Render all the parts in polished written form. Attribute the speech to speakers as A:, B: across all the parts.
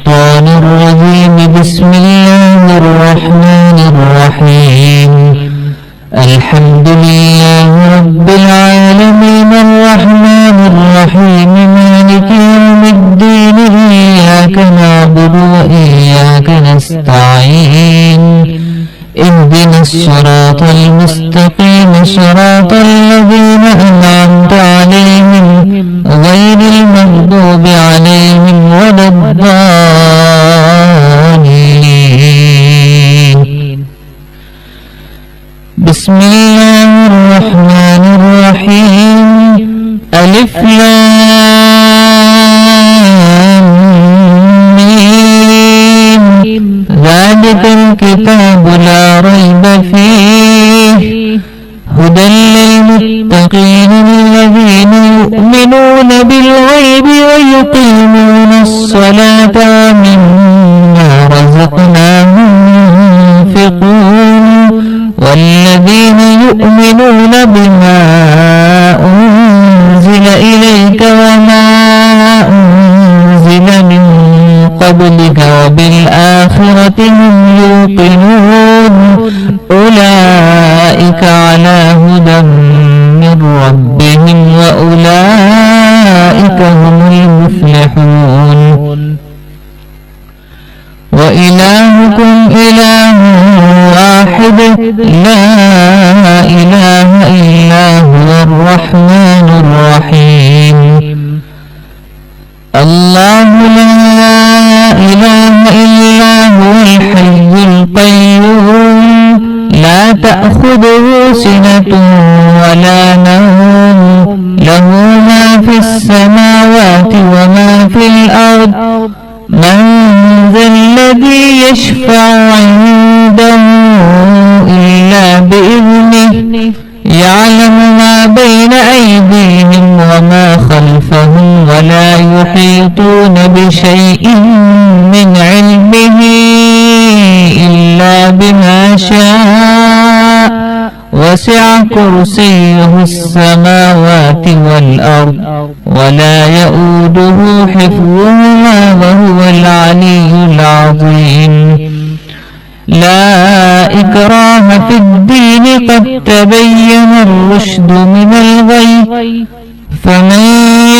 A: الشيطان الرجيم. بسم الله الرحمن الرحيم. الحمد لله رب العالمين الرحمن الرحيم مالك يوم الدين. إياك نعبد وإياك نستعين. اهدنا الصراط المستقيم صراط الذين أنعمت عليهم غير المغضوب عليهم ولا الضالين. بسم الله الرحمن الرحيم. ألف لام ميم. ذلك الكتاب لا ريب فيه هدى للمتقين الذين يؤمنون بالغيب ويقيمون الصلاة ومما رزقناهم ينفقون والذين يؤمنون بما أنزل إليك وما أنزل من قبلك وبالآخرة هم يوقنون أولئك على هدى من ربهم وأولئك هم المفلحون. وإلهكم إله واحد لا إله إلا هو الرحمن الرحيم. الله لا إله إلا هو الحي القيوم لا تأخذه سنة ولا نوم له ما في السماوات وما في الأرض. من ذا الذي يشفع عنده إلا بإذنه يعلم ما بين أيديهم وما خلفهم ولا يحيطون بشيء من علمه إلا بما شاء وسع كرسيه السماوات والأرض ولا يؤوده حفظهما وهو العلي العظيم. لا إكراه في الدين قد تبين الرشد من الغي. فمن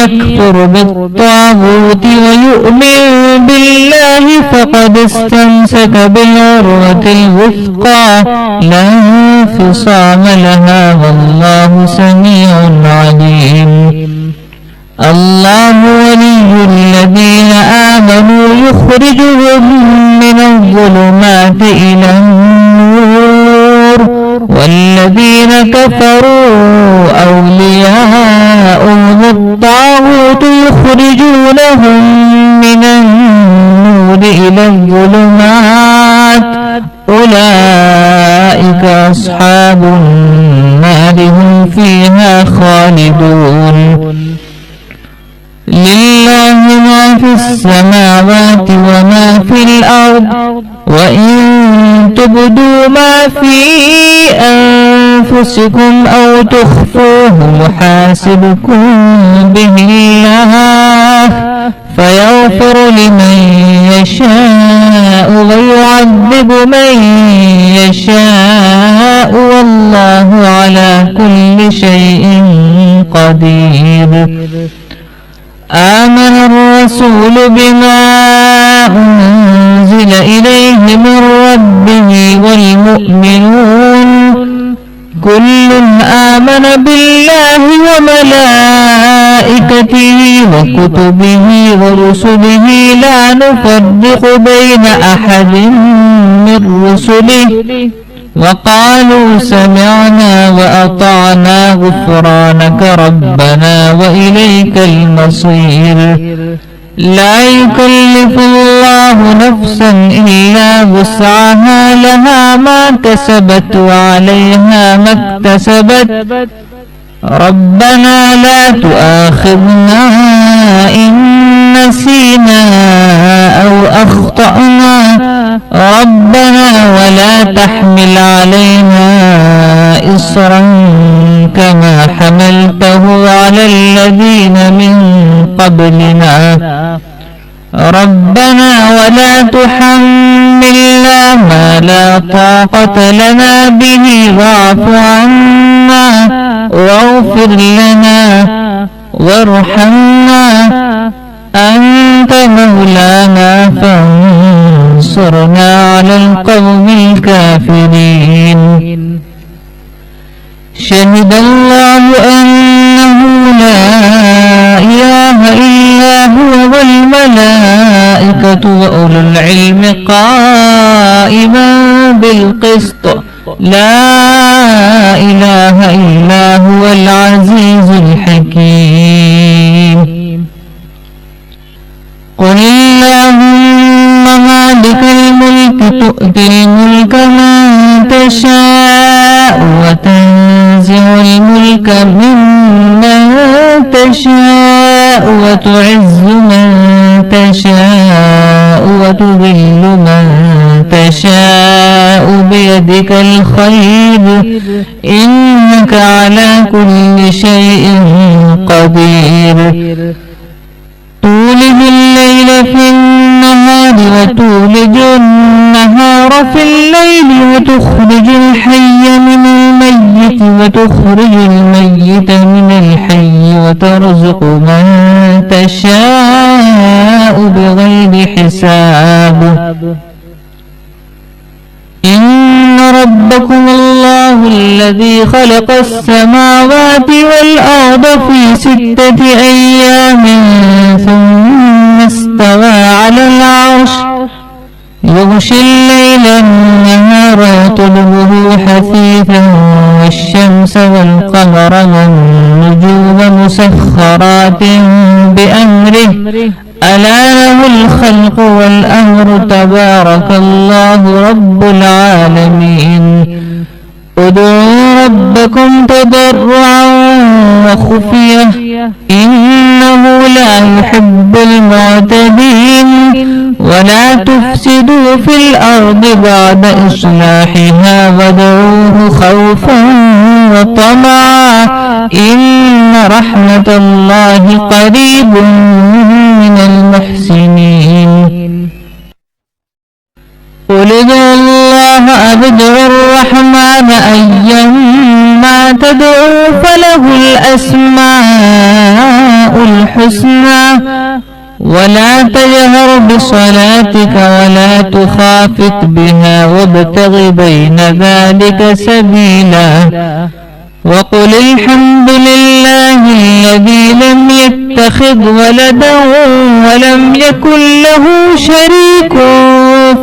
A: يكفر بالطاغوت ويؤمن بالله فقد استمسك بالعروة الوثقى لا انفصام لها والله سميع عليم. الله ولي الذين آمنوا يخرجهم من الظلمات إلى النور والذين كفروا أولياؤهم الطاغوت يخرجونهم من النور إلى الظلمات أولئك أصحاب النار هم فيها خالدون. لله ما في السماوات وما في الأرض وإن تبدوا ما في أنفسكم أو تخفوه يحاسبكم به الله فيغفر لمن يشاء ويعذب من يشاء والله على كل شيء قدير. آمن الرسول بما أنزل إليه من ربه والمؤمنون كل آمن بالله وملائكته وكتبه ورسله لا نفرق بين أحد من رسله وقالوا سمعنا وأطعنا غفرانك ربنا وإليك المصير. لا يكلف الله نفسا إلا وسعها لها ما كسبت وعليها ما اكتسبت. ربنا لا تؤاخذنا إن نسينا أو أخطأنا ربنا ولا تحمل علينا إصرا كما حملته على الذين من قبلنا ربنا ولا تحملنا ما لا طاقة لنا به واعف عنا واغفر لنا وارحمنا أنت مولانا فانصرنا على القوم الكافرين. شهد الله أنه لا إله إلا هو والملائكة وأولو العلم قائما بالقسط لا إله إلا هو العزيز الحكيم. قل اللهم مالك الملك تؤتي الملك من تشاء وتنزع الملك ممن تشاء وتعز من تشاء وتذل من تشاء بيدك الخير إنك على كل شيء قدير. تولج الليل في النهار وتولج النهار في الليل وتخرج الحي من الميت وتخرج الميت من الحي وترزق من تشاء بغير حساب. إن ربكم الله الذي خلق السماوات والأرض في 6 أيام ثم استوى على العرش يغشي الليل النهار يطلبه حثيثا والشمس والقمر والنجوم مسخرات بأمره ألا له الخلق والأمر تبارك الله رب العالمين. ادعوا ربكم تضرعا وخفية إنه لا يحب المعتدين. ولا تفسدوا في الأرض بعد إصلاحها وادعوه خوفا وطمعا إن رحمة الله قريب من المحسنين. قل ادعوا الله أو ادعوا الرحمن أيما تدعوا فله الأسماء الحسنى. ولا تجهر بصلاتك ولا تخافت بها وابتغ بين ذلك سبيلا. وقل الحمد لله الذي لم يتخذ ولدا ولم يكن له شريك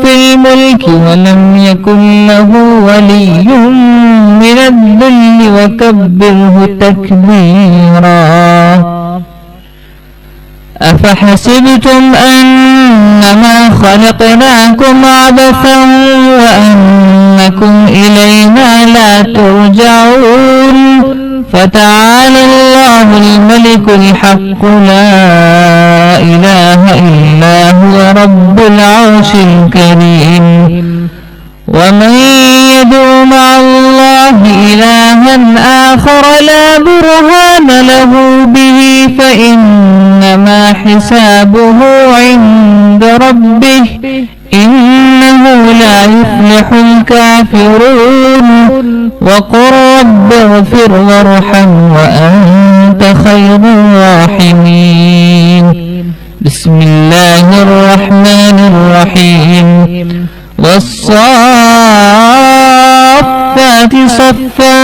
A: في الملك ولم يكن له ولي من الذل وكبره تكبيرا. أفحسبتم أنما خلقناكم عبثا وأنكم إلينا لا ترجعون. فتعالى الله الملك الحق لا إله إلا هو رب العرش الكريم. ومن يدع مع الله إلها آخر لا برهان له به فإنما حسابه عند ربه إنه لا يفلح الكافرون. وقل رب اغفر وارحم وأنت خير الراحمين. بسم الله الرحمن الرحيم. والصافات صفا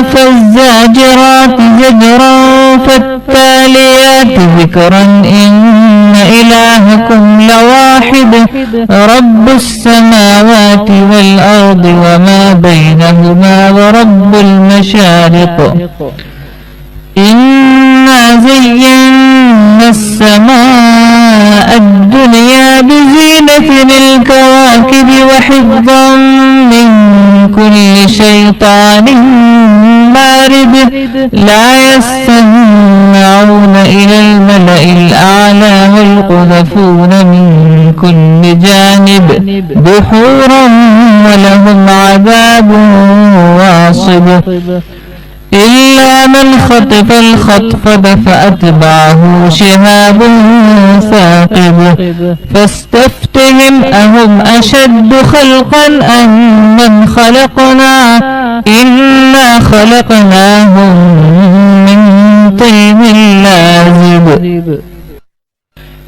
A: فالزاجرات زجرا فالتاليات ذكرا إن إلهكم لواحد رب السماوات والأرض وما بينهما ورب المشارق. إنا زينا السماء الدنيا بزينة الكواكب وحفظا من كل شيطان مارد. لا يستمعون إلى الملأ الأعلى والقذفون من كل جانب دحورا ولهم عذاب واصب. إلا من خطف الخطفة فأتبعه شهاب ثاقب فاستفتهم أهم أشد خلقا أم من خلقنا إنا خلقناهم من طين لازب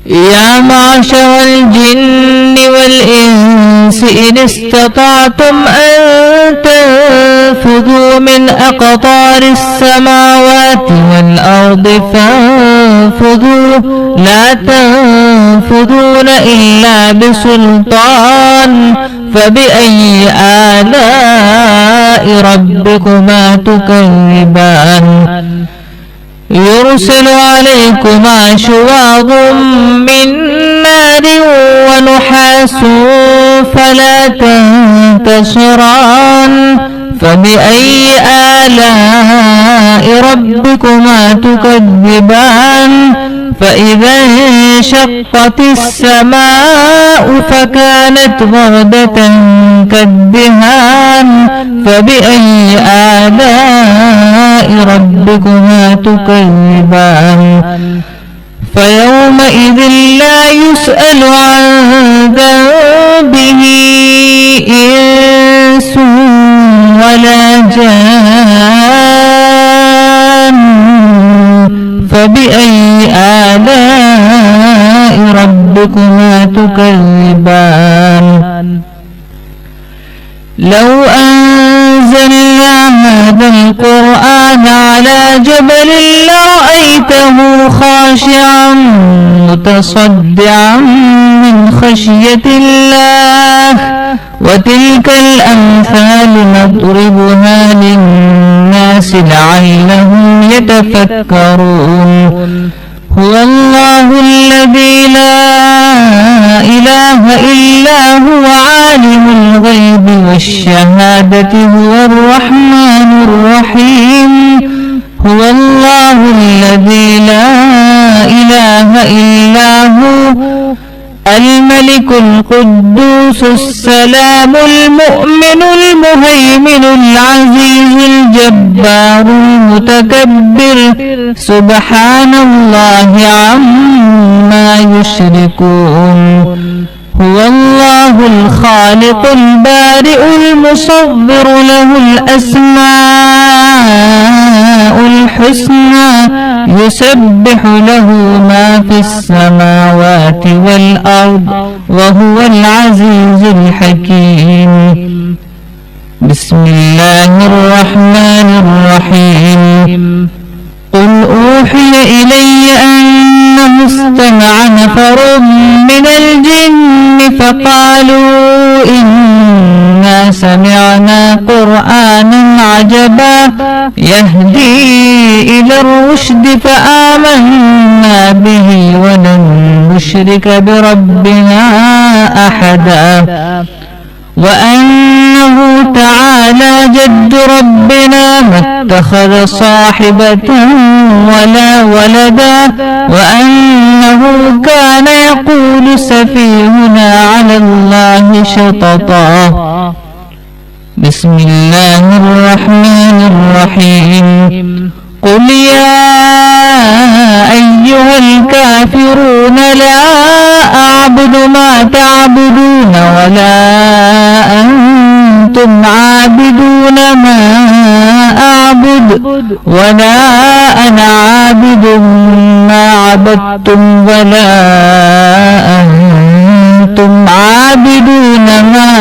A: يا معشر الجن والإنس إن استطعتم أن تنفذوا من أقطار السماوات والأرض فانفذوا لا تنفذون إلا بسلطان فبأي آلاء ربكما تكذبان يرسل عليكما شواظ من نار ونحاس فلا تنتصران فبأي آلاء ربكما تكذبان فإذا انشقت السماء فكانت وردة كالدهان فبأي آلاء ربكما تكذبان فيومئذ لا يسأل عن ذنبه إنس ولا جان فبأي آلاء ربكما تكذبان لو أنزلنا هذا القرآن على جبل لرأيته خاشعا متصدعا من خشية الله وتلك الأمثال نضربها للناس لعلهم يتفكرون هو الله الذي لا إله إلا هو عالم الغيب والشهادة هو الرحمن الرحيم هو الله الذي لا إله إلا هو الملك القدوس السلام المؤمن المهيمن العزيز الجبار المتكبر سبحان الله عما يشركون هو الله الخالق البارئ المصور له الأسماء الحسنى يسبح له ما في السماوات والأرض وهو العزيز الحكيم بسم الله الرحمن الرحيم قل أوحي إلي أنه استمع نفر من الجن فقالوا إنا سمعنا قرآنا عجبا يهدي إلى الرشد فآمنا به ولن نشرك بربنا أحدا وأنه تعالى جد ربنا ما اتخذ صاحبة ولا ولدا وأنه كان يقول سفيهنا على الله شططا بسم الله الرحمن الرحيم قل يا أيها الكافرون لا أعبد ما تعبدون ولا أنتم عابدون ما أعبد ولا أنا عابد ما عبدتم ولا أنتم عابدون ما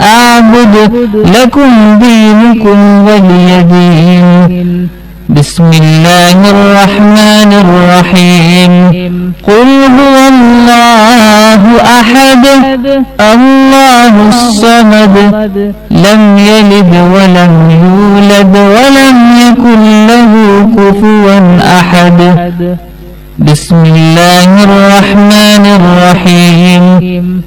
A: أعبد لكم دينكم ولي دين بسم الله الرحمن الرحيم قل هو الله أحد الله الصمد لم يلد ولم يولد ولم يكن له كفوا أحد بسم الله الرحمن الرحيم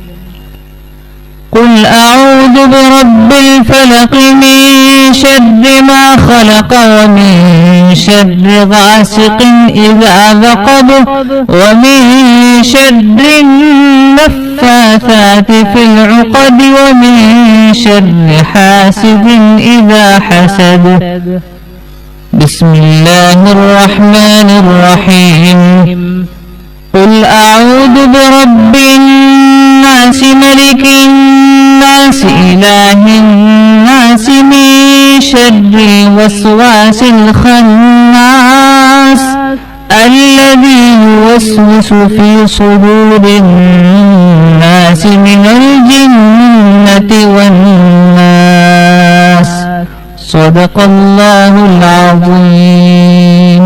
A: قل أعوذ برب الفلق من شر ما خلق ومن شر غاسق إذا وقب ومن شر النفاثات في العقد ومن شر حاسد إذا حسد بسم الله الرحمن الرحيم قل أعوذ برب الناس ملك الناس إله الناس من شر الوسواس الخناس الذي يوسوس في صدور الناس من الجنة والناس صدق الله العظيم.